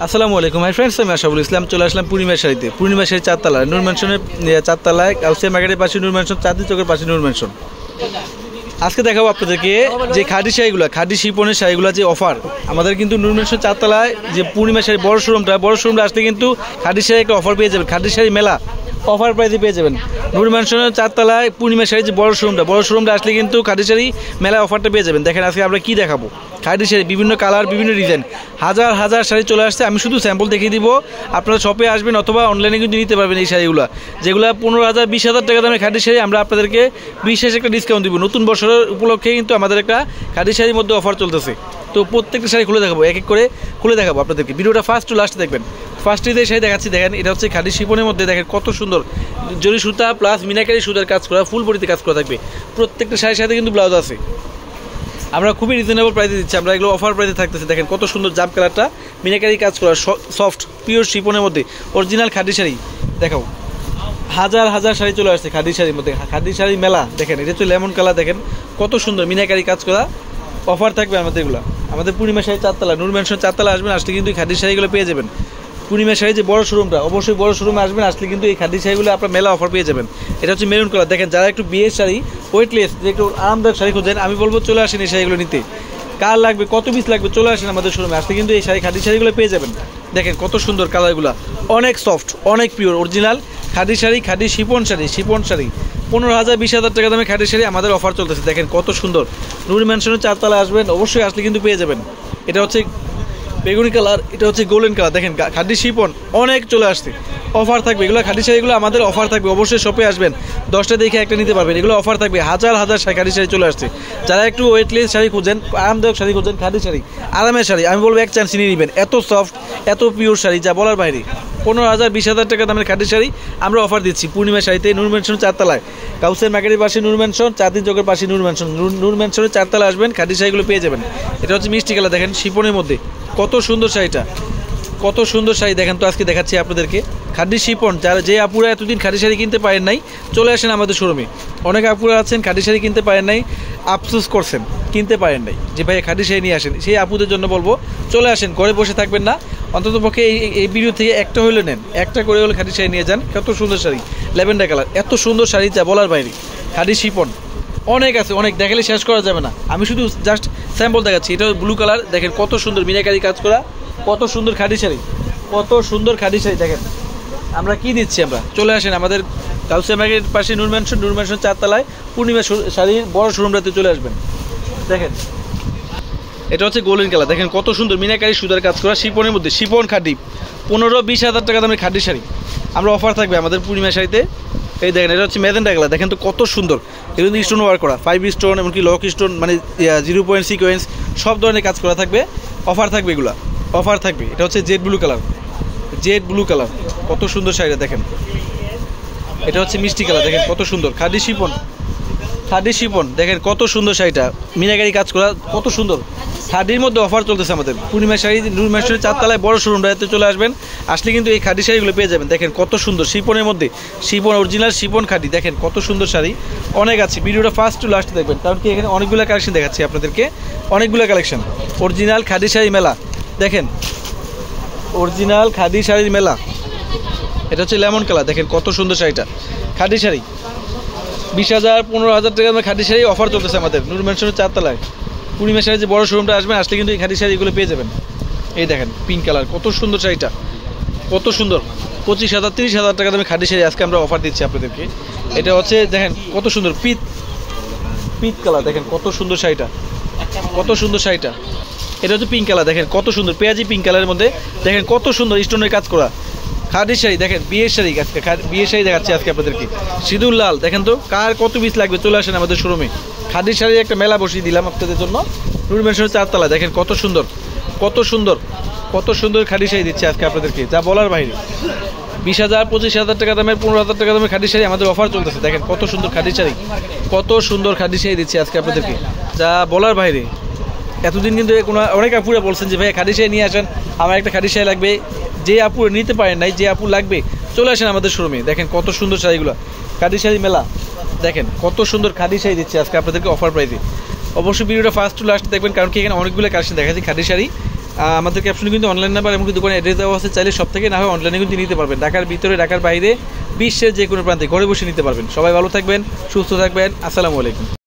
আসসালামু আলাইকুম hi friends, আমি আশাফুল ইসলাম চলে আসলাম পূর্ণিমা শাড়িতে। পূর্ণিমা শাড়ি চারতলা নূর ম্যানশনের চারতলায় গাউসিয়া মার্কেটের পাশে নূর ম্যানশন, চাঁদনি চকের পাশে নূর ম্যানশন। আজকে দেখাবো আপনাদেরকে যে খাদি শাড়িগুলো, খাদি শিপনের শাড়িগুলো যে অফার আমাদের কিন্তু নূর ম্যানশন চারতলায় যে পূর্ণিমা শাড়ি বড় শোরুমটা আসলে কিন্তু খাদি শাড়ি একটা অফার পেয়ে যাবেন। খাদি শাড়ি মেলা অফার প্রাইসে পেয়ে যাবেন নূর ম্যানশনের চারতলায় পূর্ণিমা শাড়ি যে বড় শোরুমটা আসলে কিন্তু খাদি শাড়ি মেলা অফারটা পেয়ে যাবেন। দেখেন আজকে আমরা কি দেখাবো, খাদি শাড়ি বিভিন্ন কালার বিভিন্ন ডিজাইন হাজার হাজার শাড়ি চলে আসছে। আমি শুধু স্যাম্পল দেখিয়ে দিব, আপনারা শপে আসবেন অথবা অনলাইনে কিন্তু নিতে পারবেন এই শাড়িগুলো, যেগুলো 15,000 20,000 টাকা দামের খাদি শাড়ি আমরা আপনাদেরকে বিশেষ একটা ডিসকাউন্ট দিব। নতুন বছরের উপলক্ষে কিন্তু আমাদের একটা খাদি শাড়ির মধ্যে অফার চলতেছে। তো প্রত্যেকটা শাড়ি খুলে দেখাবো, এক এক করে খুলে দেখাবো আপনাদেরকে। ভিডিওটা ফার্স্ট টু লাস্ট দেখবেন। ফার্স্টে যে শাড়ি দেখাচ্ছি দেখেন, এটা হচ্ছে খাদি শিপনের মধ্যে, দেখেন কত সুন্দর জরি সুতা প্লাস মিনাকারি সুতার কাজ করা, ফুল বডিতে কাজ করা থাকবে। প্রত্যেকটা শাড়ির সাথে কিন্তু ব্লাউজ আছে। আমরা খুবই রিজনেবল প্রাইসে দিচ্ছি, আমরা এগুলো অফার প্রাইসে থাকতেছে। দেখেন কত সুন্দর জাম কালারটা, মিনাকারি কাজ করা, সফট পিওর শিপনের মধ্যে অরিজিনাল খাদি শাড়ি। দেখাও হাজার হাজার শাড়ি চলে আসছে খাদি শাড়ির মধ্যে, খাদি শাড়ি মেলা। দেখেন এটা হচ্ছে লেমন কালার, দেখেন কত সুন্দর মিনাকারি কাজ করা অফার থাকবে আমাদের এগুলো। আমাদের পূর্ণিমা শাড়ি চারতলা নূর ম্যানশন চারতলা আসবেন, আসলে কিন্তু এই খাদি শাড়িগুলো পেয়ে যাবেন। পূর্ণিমা শাড়ি যে বড় শোরুমটা, অবশ্যই বড় শোরুমে আসবেন, আসলে কিন্তু এই খাদি শাড়িগুলো আপনার মেলা অফার পেয়ে যাবেন। এটা হচ্ছে মেরুন কালার। দেখেন যারা একটু বিয়ের শাড়ি ওয়েটলেস, যে একটু আরামদায়ক শাড়ি খুঁজছেন, আমি বলবো চলে আসেন এই শাড়িগুলো নিতে। কার লাগবে, কত পিস লাগবে, চলে আসেন আমাদের শোরুমে, আসলে কিন্তু এই শাড়ি খাদি শাড়িগুলো পেয়ে যাবেন। দেখেন কত সুন্দর কালারগুলো, অনেক সফট অনেক পিওর অরিজিনাল খাদি শাড়ি, খাদি শিপন শাড়ি 15,000 20,000 টাকা দামে খাদি শাড়ি আমাদের অফার চলতেছে। দেখেন কত সুন্দর, নূর ম্যানশনের চারতলা আসবেন, অবশ্যই আসলে কিন্তু পেয়ে যাবেন। এটা হচ্ছে বেগুনি কালার, এটা হচ্ছে গোল্ডেন কালার। দেখেন খাদি শিপন অনেক চলে আসছে, অফার থাকবে। এগুলো খাদি শাড়িগুলো আমাদের অফার থাকবে, অবশ্যই শপে আসবেন, 10টা দেখে একটা নিতে পারবেন। এগুলো অফার থাকবে, হাজার হাজার খাদি শাড়ি চলে আসছে। যারা একটু ওয়েটলেস শাড়ি খুঁজছেন, আরামদায়ক শাড়ি খুঁজছেন, খাদি শাড়ি আরামের শাড়ি, আমি বলবো এক চান্স নিয়ে নেবেন। এত সফট এত পিওর শাড়ি যা বলার বাইরে। 15,000 20,000 টাকা দামের খাদি শাড়ি আমরা অফার দিচ্ছি পূর্ণিমা শাড়িতে। নূর ম্যানশন চারতলায়, গাউসিয়া মার্কেটের পাশে নূর ম্যানশন, চাঁদনি চকের পাশে নূর ম্যানশন। নূর ম্যানশনের চারতলা আসবেন, খাদি শাড়িগুলো পেয়ে যাবেন। এটা হচ্ছে মিষ্টি কালার, দেখেন শিপনের মধ্যে কত সুন্দর শাড়িটা, কত সুন্দর শাড়ি। দেখেন তো আজকে দেখাচ্ছি আপনাদেরকে খাদি শিপন। যারা যে আপুরা এতদিন খাদি শাড়ি কিনতে পারেন নাই, চলে আসেন আমাদের শোরুমে। অনেক আপুরা আছেন খাদি শাড়ি কিনতে পারেন নাই, আফসোস করছেন কিনতে পারেন নাই, যে ভাই খাদি শাড়ি নিয়ে আসেন। সেই আপুদের জন্য বলবো চলে আসেন, ঘরে বসে থাকবেন না, অন্তত পক্ষে এই ভিডিও থেকে একটা হলে নেন, একটা করে হলে খাদি শাড়ি নিয়ে যান। কত সুন্দর শাড়ি, ল্যাভেন্ডার কালার, এত সুন্দর শাড়ি যা বলার বাইরে। খাদি শিপন অনেক আছে, অনেক দেখালে শেষ করা যাবে না। আমি শুধু জাস্ট স্যাম্পল দেখাচ্ছি। এটা ব্লু কালার, দেখেন কত সুন্দর মিনাকারি কাজ করা, কত সুন্দর খাদি শাড়ি, কত সুন্দর খাদি শাড়ি। দেখেন আমরা কি দিচ্ছি, আমরা চলে আসেন আমাদের গাউসিয়া মার্কেটের পাশে নূর ম্যানশন চারতলায় পূর্ণিমা শাড়ির বড় শোরুমটাতে চলে আসবেন। দেখেন এটা হচ্ছে গোল্ডেন কালার, দেখেন কত সুন্দর মিনাকারি সুতার কাজ করা শিপনের মধ্যে, শিপন খাদি 15-20,000 টাকা দামের খাদি শাড়ি আমরা অফার থাকবে আমাদের পূর্ণিমা শাড়িতে। এই দেখেন এটা হচ্ছে ম্যাজেন্টা কালার, দেখেন তো কত সুন্দর। এগুলো কিন্তু স্টোন ওয়ার্ক করা, 5 স্টোন এমনকি লক স্টোন, মানে 0 পয়েন্ট সিকোয়েন্স সব ধরনের কাজ করা থাকবে, অফার থাকবে, এগুলো অফার থাকবে। এটা হচ্ছে জেড ব্লু কালার, কত সুন্দর শাড়িটা দেখেন। এটা হচ্ছে মিষ্টি কালার, দেখেন কত সুন্দর খাদি শিপন, দেখেন কত সুন্দর শাড়িটা, মিনাকারি কাজ করা, কত সুন্দর। খাদির মধ্যে অফার চলতেছে আমাদের পূর্ণিমা শাড়ি নূর ম্যানশনের চারতলায় বড় শোরুমটাতে চলে আসবেন, আসলে কিন্তু এই খাদি শাড়িগুলো পেয়ে যাবেন। দেখেন কত সুন্দর শিপনের মধ্যে, শিপন অরিজিনাল শিপন খাদি, দেখেন কত সুন্দর শাড়ি অনেক আছে। ভিডিওটা ফার্স্ট টু লাস্ট দেখবেন, কারণ কি এখানে অনেকগুলো কালেকশন দেখাচ্ছি আপনাদেরকে, অনেকগুলো কালেকশন অরিজিনাল খাদি শাড়ি মেলা। দেখেন অরিজিনাল খাদি শাড়ির মেলা। এটা হচ্ছে লেমন কালার, দেখেন কত সুন্দর শাড়িটা, খাদি শাড়ি 20,000 15,000 টাকা দামের খাদি শাড়ি অফার চলতেছে আমাদের নূর ম্যানশনের চারতলায় পূর্ণিমা শাড়ি যে বড় শোরুমটা আসবেন, আসলে কিন্তু এই খাদি শাড়িগুলো পেয়ে যাবেন। এই দেখেন পিঙ্ক কালার, কত সুন্দর শাড়িটা, কত সুন্দর। 25,000 30,000 টাকা দামের খাদি শাড়ি আজকে আমরা অফার দিচ্ছি আপনাদেরকে। এটা হচ্ছে দেখেন কত সুন্দর পিট কালার, দেখেন কত সুন্দর শাড়িটা, কত সুন্দর শাড়িটা। এটা হচ্ছে পিঙ্ক কালার, দেখেন কত সুন্দর পেঁয়াজি পিঙ্ক কালারের মধ্যে, দেখেন কত সুন্দর স্টোনের কাজ করা খাদি শাড়ি। দেখেন বিয়ের শাড়ি, আজকে বিয়ের শাড়ি দেখাচ্ছি আজকে আপনাদেরকে, সিঁদুর লাল। দেখেন তো কার কত পিস লাগবে, চলে আসেন আমাদের শোরুমে। খাদি শাড়ির একটা মেলা বসিয়ে দিলাম আপনাদের জন্য নূর ম্যানশনের চারতলা। দেখেন কত সুন্দর, কত সুন্দর, কত সুন্দর খাদি শাড়ি দিচ্ছে আজকে আপনাদেরকে, যা বলার বাইরে। 20,000 25,000 টাকা দামের 15,000 টাকা দামের খাদি শাড়ি আমাদের অফার চলতেছে। দেখেন কত সুন্দর খাদি শাড়ি, কত সুন্দর খাদি শাড়ি দিচ্ছে আজকে আপনাদেরকে, যা বলার বাইরে। এতদিন কিন্তু অনেক আপুরা বলছেন যে ভাই খাদি শাড়ি নিয়ে আসেন, আমার একটা খাদি শাড়ি লাগবে। যে আপু নিতে পারেন নাই, যে আপু লাগবে চলে আসেন আমাদের শোরুমে। দেখেন কত সুন্দর শাড়িগুলো, খাদি শাড়ি মেলা। দেখেন কত সুন্দর খাদি শাড়ি দিচ্ছে আজকে আপনাদেরকে অফার প্রাইসে। অবশ্যই ভিডিওটা ফার্স্ট টু লাস্ট দেখবেন, কারণ কি এখানে অনেকগুলো কালেকশন দেখাচ্ছি খাদি শাড়ি আমাদের ক্যাপশনে কিন্তু অনলাইন নাম্বার এবং দোকানের অ্যাড্রেস দেওয়া আছে, চাইলে সব থেকে না হয় অনলাইনে কিন্তু নিতে পারবেন। ঢাকার ভিতরে, ঢাকার বাইরে, বিশ্বের যে কোনো প্রান্তে ঘরে বসে নিতে পারবেন। সবাই ভালো থাকবেন, সুস্থ থাকবেন। আসসালামু আলাইকুম।